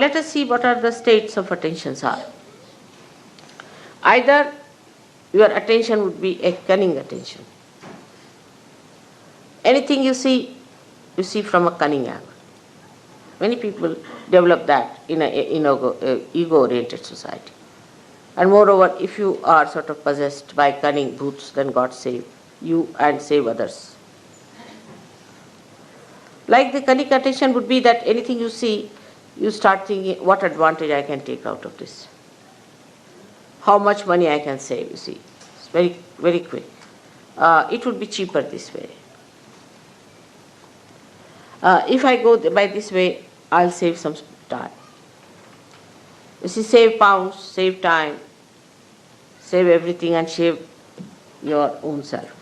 let us see what are the states of attentions are. Either your attention would be a cunning attention. Anything you see from a cunning angle. Many people develop that in an ego-oriented society. And moreover, if you are sort of possessed by cunning bhoots, then God save you and save others. Like the cunning attention would be that anything you see, you start thinking, what advantage I can take out of this? How much money I can save, you see. It's very, very quick. It would be cheaper this way. If I go by this way, I'll save some time. You see, save pounds, save time, save everything and save your own self.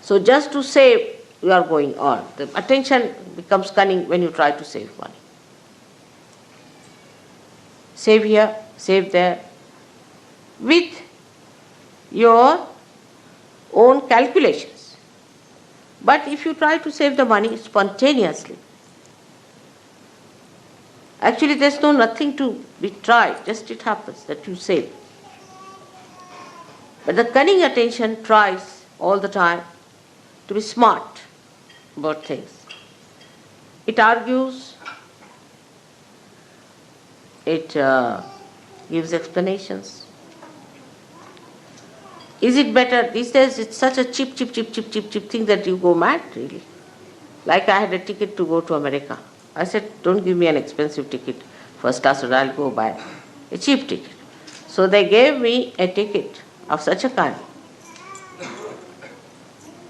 So just to save, you are going on. The attention becomes cunning when you try to save money. Save here, save there, with your own calculations. But if you try to save the money spontaneously, actually there's nothing to be tried, just it happens that you save. But the cunning attention tries all the time to be smart about things. It argues, it gives explanations. Is it better? These days it's such a cheap thing that you go mad, really. Like I had a ticket to go to America. I said, don't give me an expensive ticket, first class, or I'll go buy a cheap ticket. So they gave me a ticket of such a kind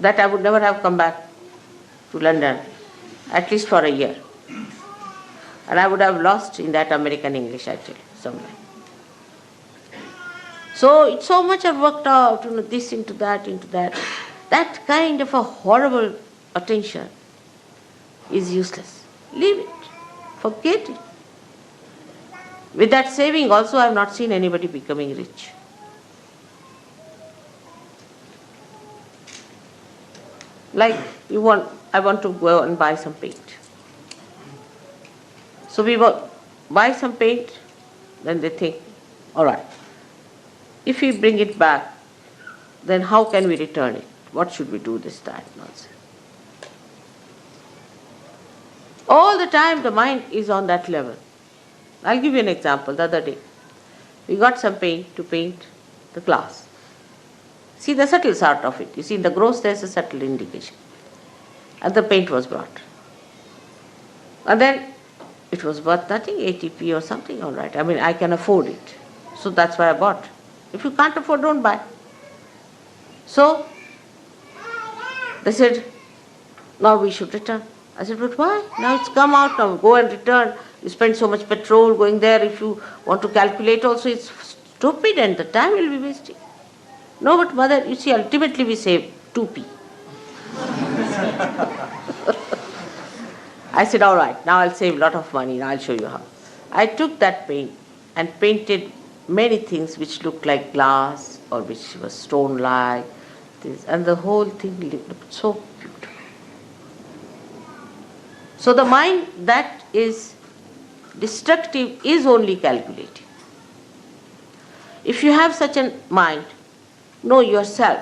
that I would never have come back to London, at least for a year. And I would have lost in that American English, I tell you, somewhere. So it's so much I've worked out, this into that, into that. That kind of a horrible attention is useless. Leave it. Forget it. With that saving also, I have not seen anybody becoming rich. Like I want to go and buy some paint. So we buy some paint, then they think, all right, if we bring it back, then how can we return it? What should we do this, that, nonsense? All the time the mind is on that level. I'll give you an example. The other day, we got some paint to paint the glass. See the subtle sort of it. You see in the gross there's a subtle indication. And the paint was brought. And then it was worth nothing, 80p or something, all right. I mean, I can afford it. So that's why I bought. If you can't afford, don't buy. So they said, now we should return. I said, but why? Now it's come out, now go and return. You spend so much petrol going there. If you want to calculate also, it's stupid and the time will be wasting. No, but mother, you see, ultimately we save 2p. I said, all right, now I'll save a lot of money, now I'll show you how. I took that paint and painted many things which looked like glass or which was stone-like, and the whole thing looked so beautiful. So the mind that is destructive is only calculating. If you have such a mind, know yourself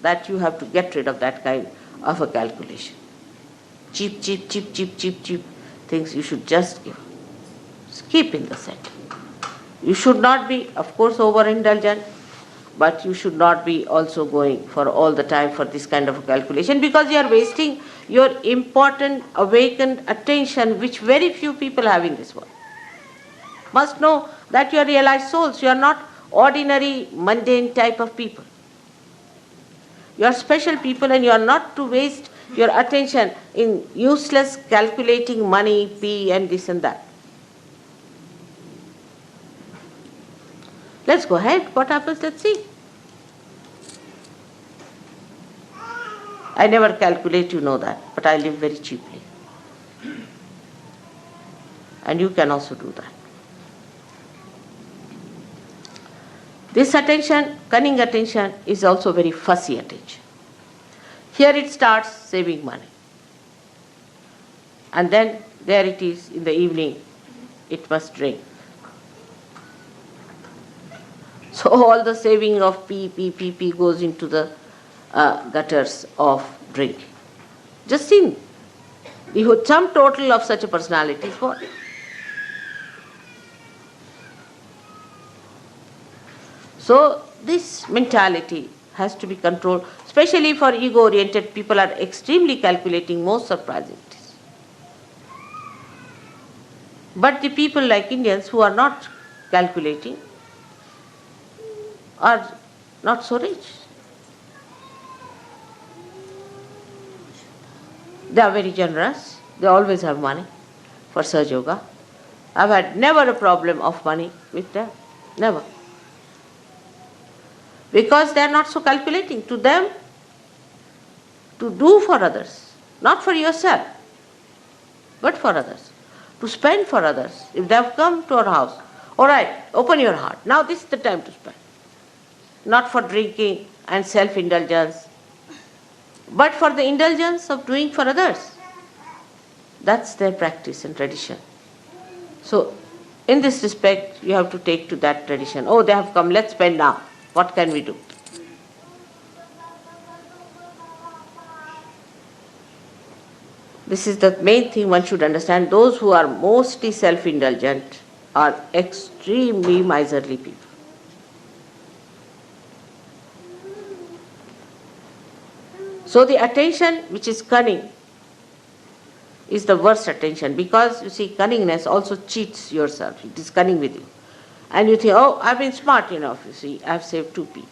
that you have to get rid of that kind of a calculation. Cheap things you should just give. Keep in the setting. You should not be, of course, overindulgent, but you should not be also going for all the time for this kind of a calculation, because you are wasting your important awakened attention, which very few people have in this world. Must know that you are realized souls. You are not ordinary, mundane type of people. You are special people, and you are not to waste your attention in useless calculating money, P and this and that. Let's go ahead. What happens? Let's see. I never calculate, you know that, but I live very cheaply. And you can also do that. This attention, cunning attention, is also very fussy attention. Here it starts saving money. And then there it is in the evening, it must drink. So all the saving of pee goes into the gutters of drink. Just think, the sum total of such a personality is what? So this mentality has to be controlled, especially for ego-oriented people are extremely calculating, most surprising it is. But the people like Indians who are not calculating are not so rich. They are very generous. They always have money for Sahajayoga. I've had never a problem of money with them. Never. Because they are not so calculating. To them, to do for others, not for yourself, but for others. To spend for others. If they have come to our house, all right, open your heart. Now this is the time to spend. Not for drinking and self-indulgence, but for the indulgence of doing for others. That's their practice and tradition. So, in this respect, you have to take to that tradition. Oh, they have come, let's spend now. What can we do? This is the main thing one should understand. Those who are mostly self-indulgent are extremely miserly people. So the attention which is cunning is the worst attention, because you see, cunningness also cheats yourself. It is cunning with you. And you think, oh, I've been smart enough, you see, I've saved 2p.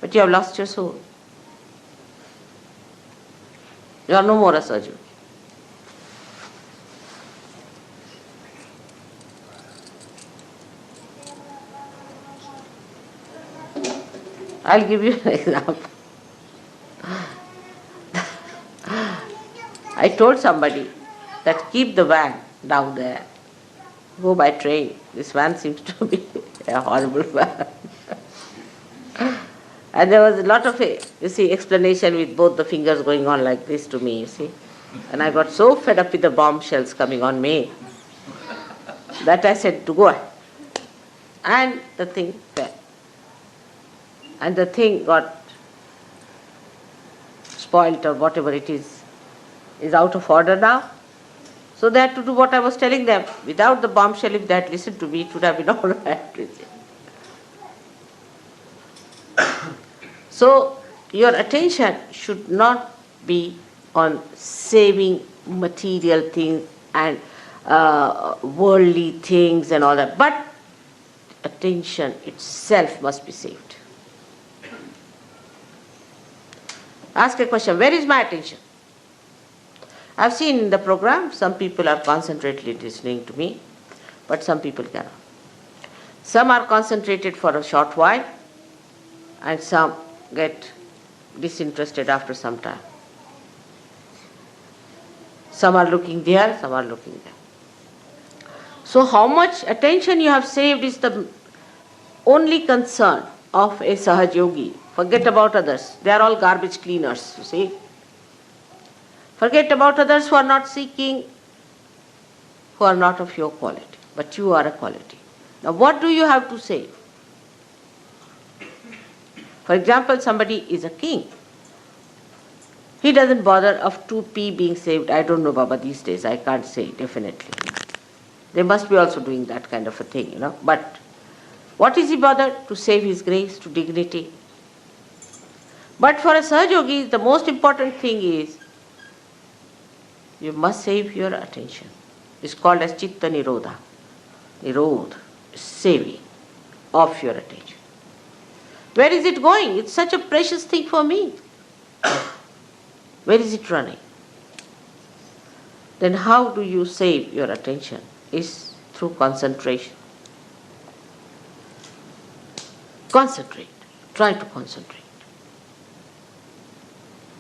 But you have lost your soul. You are no more a Sahajayogi. I'll give you an example. I told somebody that keep the van down there. Go by train. This van seems to be a horrible van. And there was a lot of, explanation with both the fingers going on like this to me, you see. And I got so fed up with the bombshells coming on me that I said to go ahead. And the thing fell. And the thing got spoilt or whatever it is out of order now. So they had to do what I was telling them. Without the bombshell, if they had listened to me, it would have been all right. So your attention should not be on saving material things and worldly things and all that, but attention itself must be saved. Ask a question, where is my attention? I've seen in the program, some people are concentratedly listening to me, but some people cannot. Some are concentrated for a short while, and some get disinterested after some time. Some are looking there, some are looking there. So how much attention you have saved is the only concern of a Sahajayogi. Forget about others. They are all garbage cleaners, you see. Forget about others who are not seeking, who are not of your quality. But you are a quality. Now what do you have to save? For example, somebody is a king. He doesn't bother of 2p being saved. I don't know, Baba, these days. I can't say definitely. They must be also doing that kind of a thing, you know. But what is he bothered? To save his grace, to dignity. But for a Sahajayogi, the most important thing is you must save your attention. It's called as Chitta Nirodha. Nirodha, saving of your attention. Where is it going? It's such a precious thing for me. Where is it running? Then how do you save your attention? Is through concentration. Concentrate. Try to concentrate.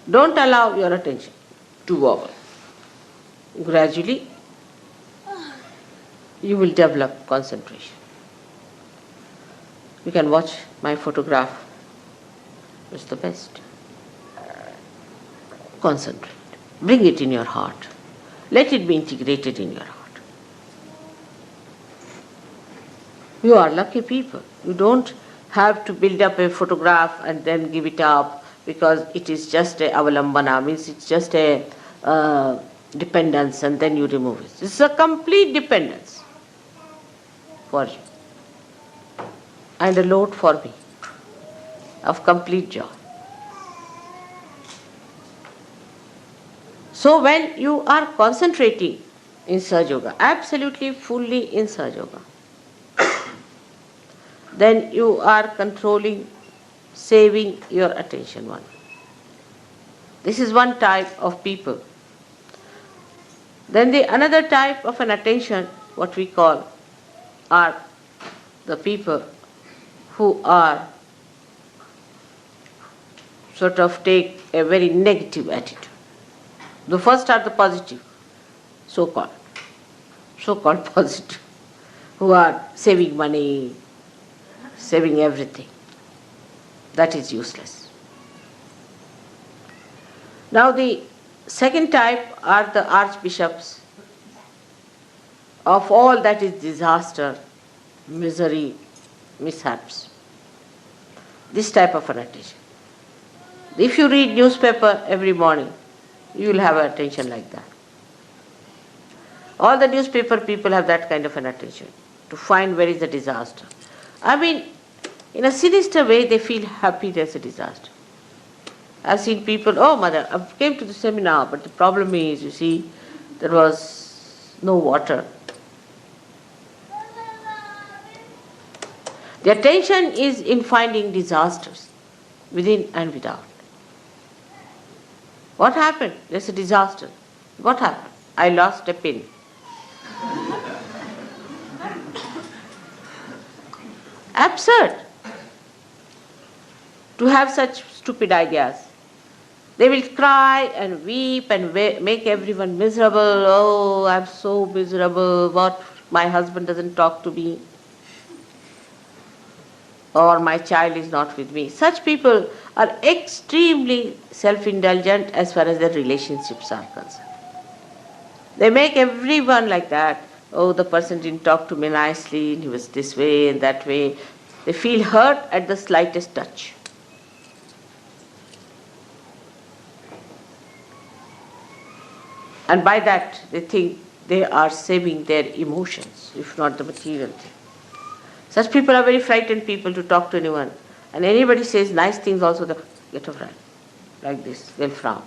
Don't allow your attention to wobble. Gradually, you will develop concentration. You can watch my photograph. It's the best. Concentrate. Bring it in your heart. Let it be integrated in your heart. You are lucky people. You don't have to build up a photograph and then give it up because it is just a avalambana, means it's just a dependence, and then you remove it. It's a complete dependence for you and a load for me of complete joy. So when you are concentrating in Sahajayoga, absolutely fully in Sahajayoga, then you are controlling, saving your attention one. This is one type of people. Then the another type of an attention, what we call, are the people who are sort of take a very negative attitude. The first are the positive, so-called positive, who are saving money, saving everything. That is useless. Now the second type are the archbishops of all that is disaster, misery, mishaps. This type of an attention. If you read newspaper every morning, you will have an attention like that. All the newspaper people have that kind of an attention, to find where is the disaster. I mean, in a sinister way, they feel happy there's a disaster. I've seen people, oh mother, I came to the seminar, but the problem is, you see, there was no water. The attention is in finding disasters, within and without. What happened? There's a disaster. What happened? I lost a pin. Absurd to have such stupid ideas. They will cry and weep and make everyone miserable. Oh, I'm so miserable. What? My husband doesn't talk to me. Or my child is not with me. Such people are extremely self-indulgent as far as their relationships are concerned. They make everyone like that. Oh, the person didn't talk to me nicely, he was this way and that way. They feel hurt at the slightest touch. And by that, they think they are saving their emotions, if not the material thing. Such people are very frightened people to talk to anyone. And anybody says nice things also, they get a fright. Like this, they'll frown.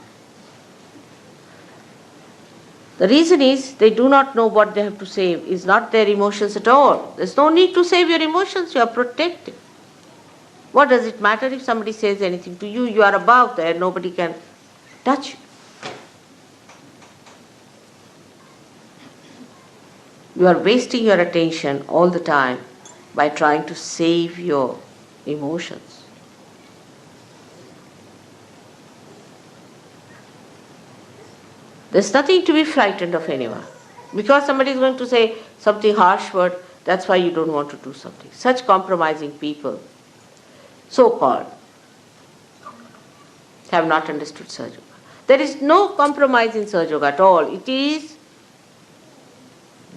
The reason is they do not know what they have to save. It's not their emotions at all. There's no need to save your emotions. You are protected. What does it matter if somebody says anything to you? You are above there. Nobody can touch you. You are wasting your attention all the time by trying to save your emotions. There's nothing to be frightened of anyone. Because somebody is going to say something harsh word, that's why you don't want to do something. Such compromising people, so-called, have not understood Sahajayoga. There is no compromise in Sahajayoga at all. It is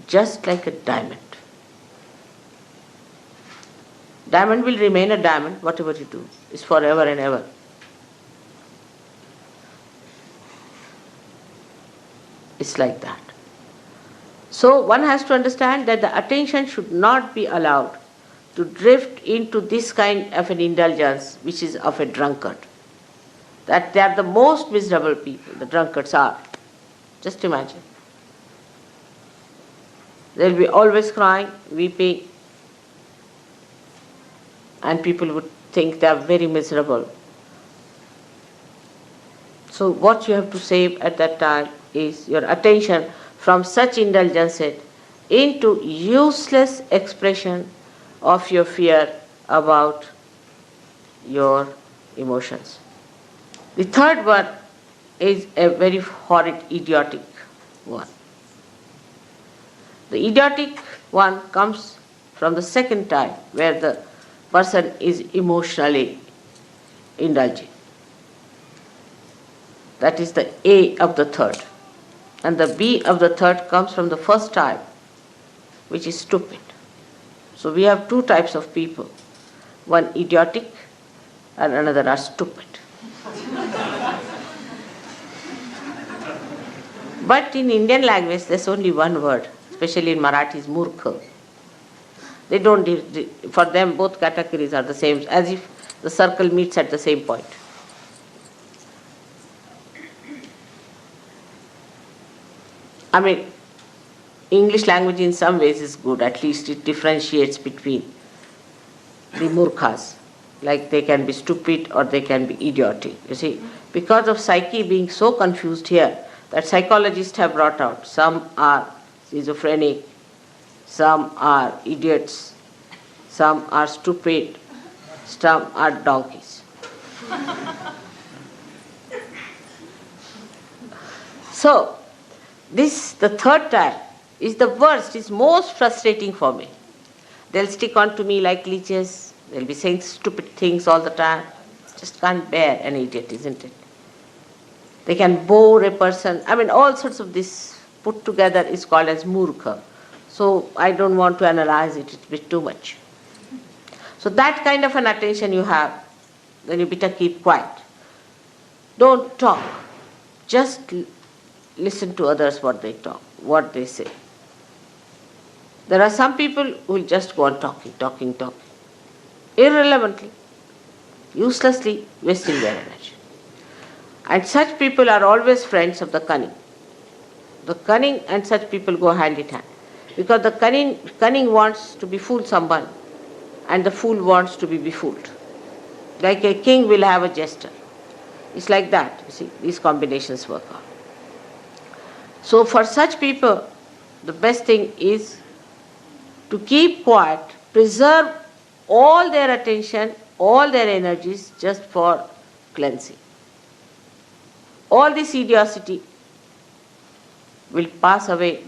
just like a diamond. Diamond will remain a diamond, whatever you do. It's forever and ever. It's like that. So one has to understand that the attention should not be allowed to drift into this kind of an indulgence which is of a drunkard. That they are the most miserable people, the drunkards are. Just imagine. They'll be always crying, weeping, and people would think they are very miserable. So what you have to save at that time is your attention from such indulgences into useless expression of your fear about your emotions. The third one is a very horrid, idiotic one. The idiotic one comes from the second type, where the person is emotionally indulging. That is the A of the third. And the B of the third comes from the first type, which is stupid. So we have two types of people. One idiotic and another are stupid. But in Indian language, there's only one word, especially in Marathi, is murkha. They don't, for them both categories are the same, as if the circle meets at the same point. I mean, English language in some ways is good, at least it differentiates between the murkhas. Like they can be stupid or they can be idiotic. You see, because of psyche being so confused here, that psychologists have brought out, some are schizophrenic, some are idiots, some are stupid, some are donkeys. So, this, the third type, is the worst, is most frustrating for me. They'll stick on to me like leeches, they'll be saying stupid things all the time. Just can't bear an idiot, isn't it? They can bore a person. I mean, all sorts of this put together is called as murkha. So I don't want to analyze it, it's a bit too much. So that kind of an attention you have, then you better keep quiet. Don't talk. Just listen to others what they talk, what they say. There are some people who will just go on talking, irrelevantly, uselessly wasting their energy. And such people are always friends of the cunning. The cunning and such people go hand in hand. Because the cunning wants to befool someone and the fool wants to be befooled. Like a king will have a jester. It's like that, you see, these combinations work out. So for such people, the best thing is to keep quiet, preserve all their attention, all their energies just for cleansing. All this idiocy will pass away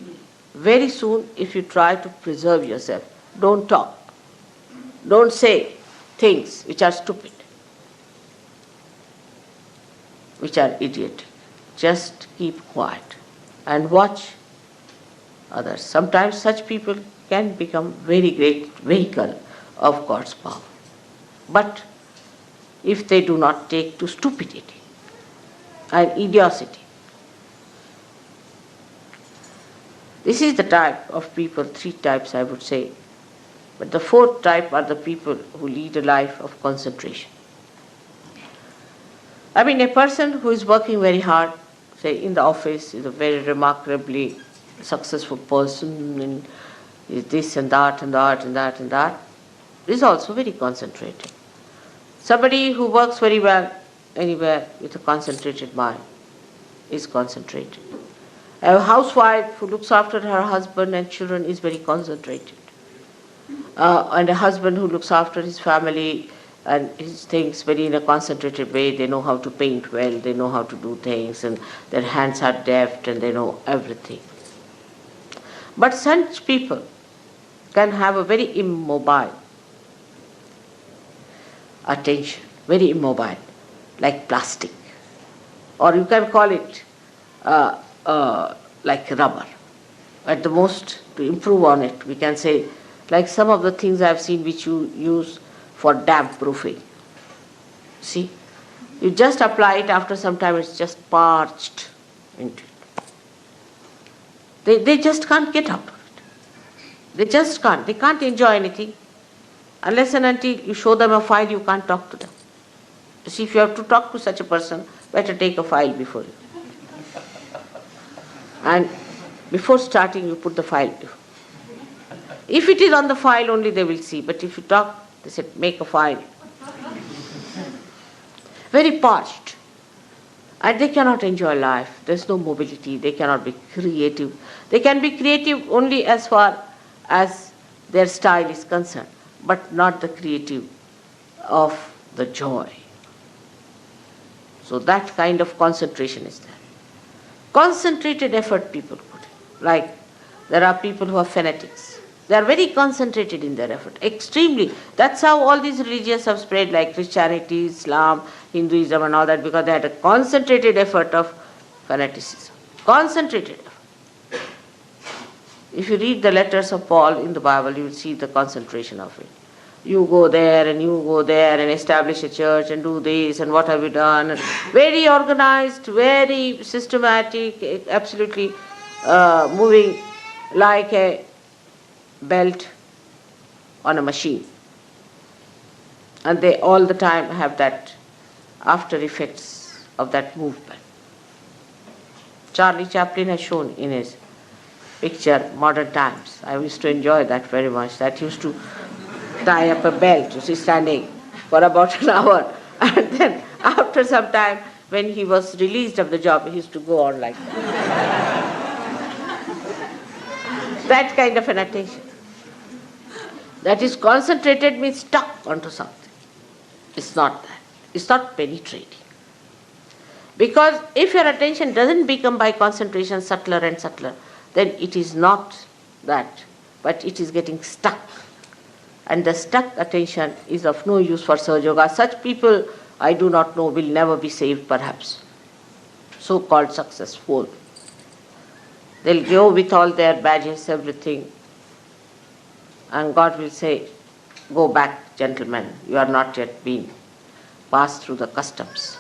very soon if you try to preserve yourself. Don't talk. Don't say things which are stupid, which are idiotic. Just keep quiet and watch others. Sometimes such people can become very great vehicle of God's power. But if they do not take to stupidity and idiocy. This is the type of people, three types I would say. But the fourth type are the people who lead a life of concentration. I mean, a person who is working very hard, say in the office, is a very remarkably successful person, and is this and that and that and that and that, is also very concentrated. Somebody who works very well anywhere with a concentrated mind is concentrated. A housewife who looks after her husband and children is very concentrated. And a husband who looks after his family and his things very in a concentrated way. They know how to paint well, they know how to do things, and their hands are deft and they know everything. But such people can have a very immobile attention, very immobile, like plastic. Or you can call it like rubber. At the most, to improve on it, we can say, like some of the things I have seen which you use for damp proofing. See, you just apply it, after some time it's just parched into it. They just can't get out of it. They just can't. They can't enjoy anything. Unless and until you show them a file, you can't talk to them. You see, if you have to talk to such a person, better take a file before you. And before starting, you put the file. If it is on the file only, they will see. But if you talk, they said, make a file. Very parched. And they cannot enjoy life. There's no mobility. They cannot be creative. They can be creative only as far as their style is concerned, but not the creative of the joy. So that kind of concentration is there. Concentrated effort people put in. Like there are people who are fanatics. They are very concentrated in their effort, extremely. That's how all these religions have spread, like Christianity, Islam, Hinduism and all that, because they had a concentrated effort of fanaticism. concentrated effort. If you read the letters of Paul in the Bible, you will see the concentration of it. You go there and you go there and establish a church and do this and what have you done. Very organized, very systematic, absolutely moving like a belt on a machine. And they all the time have that after effects of that movement. Charlie Chaplin has shown in his picture Modern Times. I used to enjoy that very much. That used to tie up a belt, standing for about an hour. And then after some time, when he was released of the job, he used to go on like that. That kind of an attention. That is concentrated, means stuck onto something. It's not that. It's not penetrating. Because if your attention doesn't become by concentration subtler and subtler, then it is not that, but it is getting stuck. And the stuck attention is of no use for Sahajayoga. Such people, I do not know, will never be saved perhaps. So-called successful. They'll go with all their badges, everything. And God will say, go back, gentlemen, you are not yet been passed through the customs.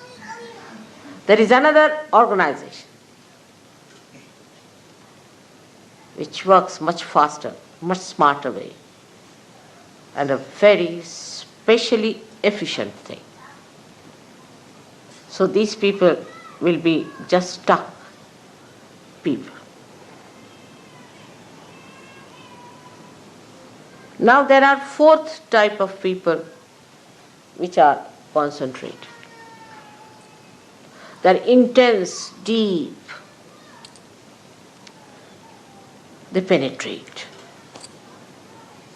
There is another organization which works much faster, much smarter way, and a very specially efficient thing. So these people will be just stuck people. Now there are fourth type of people which are concentrated. They are intense, deep. They penetrate.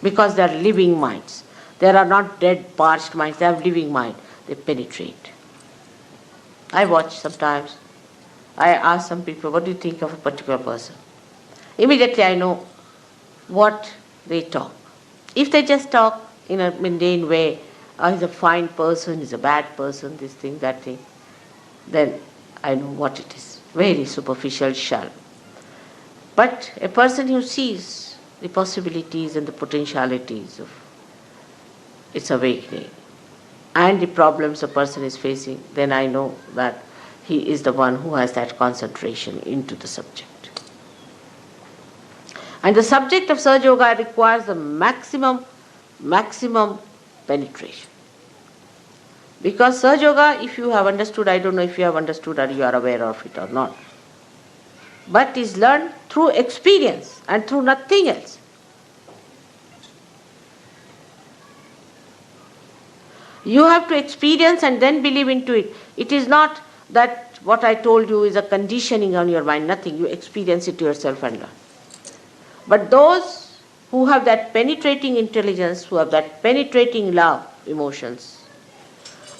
Because they are living minds. They are not dead, parched minds. They have living mind. They penetrate. I watch sometimes. I ask some people, what do you think of a particular person? Immediately I know what they talk. If they just talk in a mundane way, he's a fine person, he's a bad person, this thing, that thing, then I know what it is. Very superficial, shallow. But a person who sees the possibilities and the potentialities of its awakening and the problems a person is facing, then I know that he is the one who has that concentration into the subject. And the subject of Sahajayoga requires the maximum penetration. Because Sahajayoga, if you have understood, I don't know if you have understood or you are aware of it or not, but is learned through experience and through nothing else. You have to experience and then believe into it. It is not that what I told you is a conditioning on your mind, nothing. You experience it yourself and learn. But those who have that penetrating intelligence, who have that penetrating love, emotions,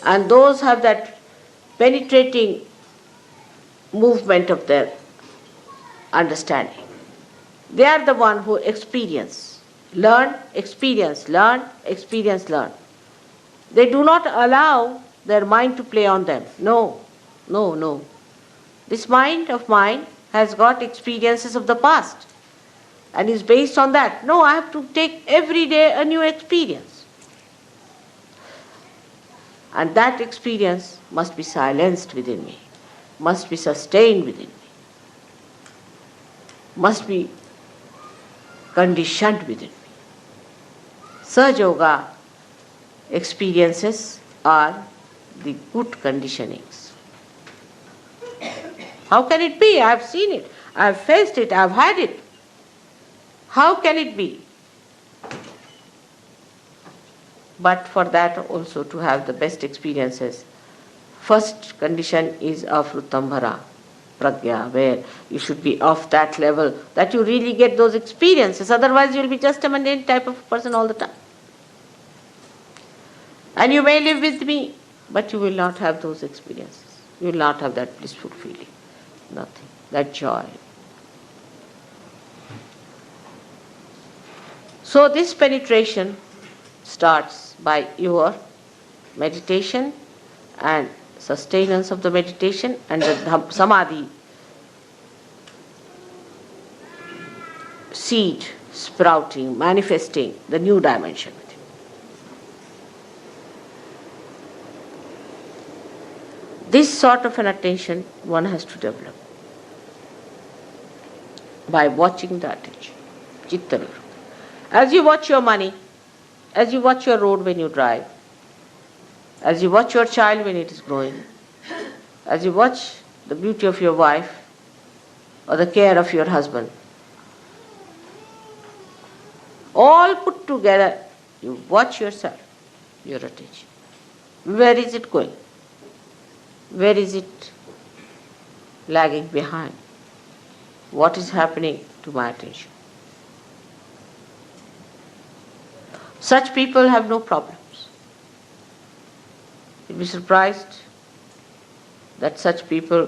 and those have that penetrating movement of their understanding, they are the one who experience, learn, experience, learn, experience, learn. They do not allow their mind to play on them. No. This mind of mine has got experiences of the past and is based on that. No, I have to take every day a new experience. And that experience must be silenced within me, must be sustained within me, must be conditioned within me. Sahajayoga experiences are the good conditionings. How can it be? I have seen it, I have faced it, I have had it. How can it be? But for that also to have the best experiences, first condition is of Rutambhara, Pragya, where you should be of that level that you really get those experiences. Otherwise you will be just a mundane type of person all the time. And you may live with me, but you will not have those experiences. You will not have that blissful feeling. Nothing. That joy. So this penetration starts by your meditation and sustenance of the meditation and the samadhi seed sprouting, manifesting the new dimension with you. This sort of an attention one has to develop by watching the attention. Chitta Vivrutti. As you watch your money, as you watch your road when you drive, as you watch your child when it is growing, as you watch the beauty of your wife or the care of your husband, all put together, you watch yourself, your attention. Where is it going? Where is it lagging behind? What is happening to my attention? Such people have no problems. You'll be surprised that such people,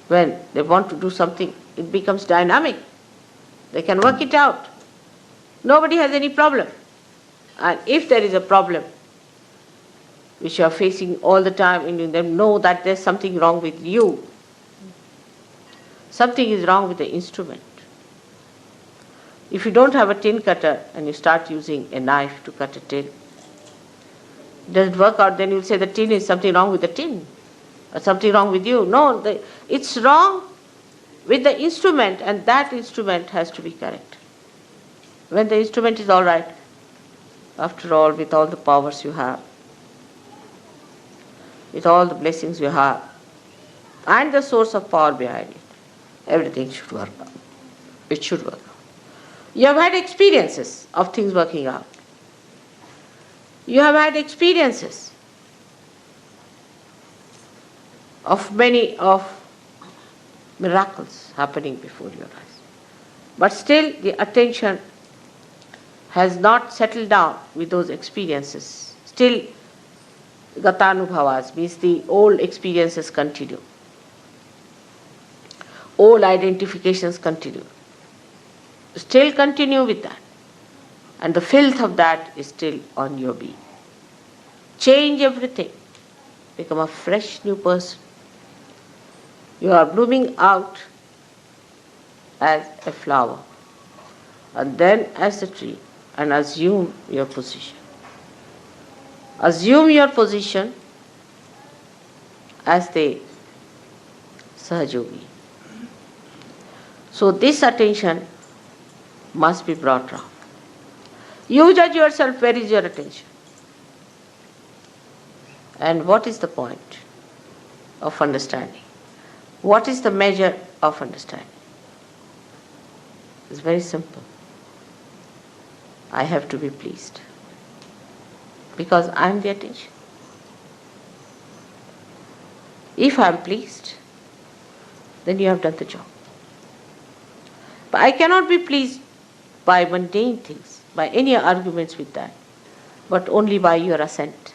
when they want to do something, it becomes dynamic. They can work it out. Nobody has any problem. And if there is a problem which you are facing all the time, and you know that there's something wrong with you, something is wrong with the instrument. If you don't have a tin cutter and you start using a knife to cut a tin, it doesn't work out, then you'll say the tin is something wrong with the tin or something wrong with you. No, it's wrong with the instrument, and that instrument has to be correct. When the instrument is all right, after all, with all the powers you have, with all the blessings you have, and the source of power behind it, everything should work out. It should work out. You have had experiences of things working out. You have had experiences of many of miracles happening before your eyes. But still the attention has not settled down with those experiences. Still gatanubhavas, means the old experiences continue. Old identifications continue. Still continue with that. And the filth of that is still on your being. Change everything. Become a fresh new person. You are blooming out as a flower, and then as a tree, and assume your position. Assume your position as the Sahajayogi. So this attention must be brought round. You judge yourself, where is your attention? And what is the point of understanding? What is the measure of understanding? It's very simple. I have to be pleased, because I am the attention. If I am pleased, then you have done the job. But I cannot be pleased by mundane things, by any arguments with that, but only by your assent.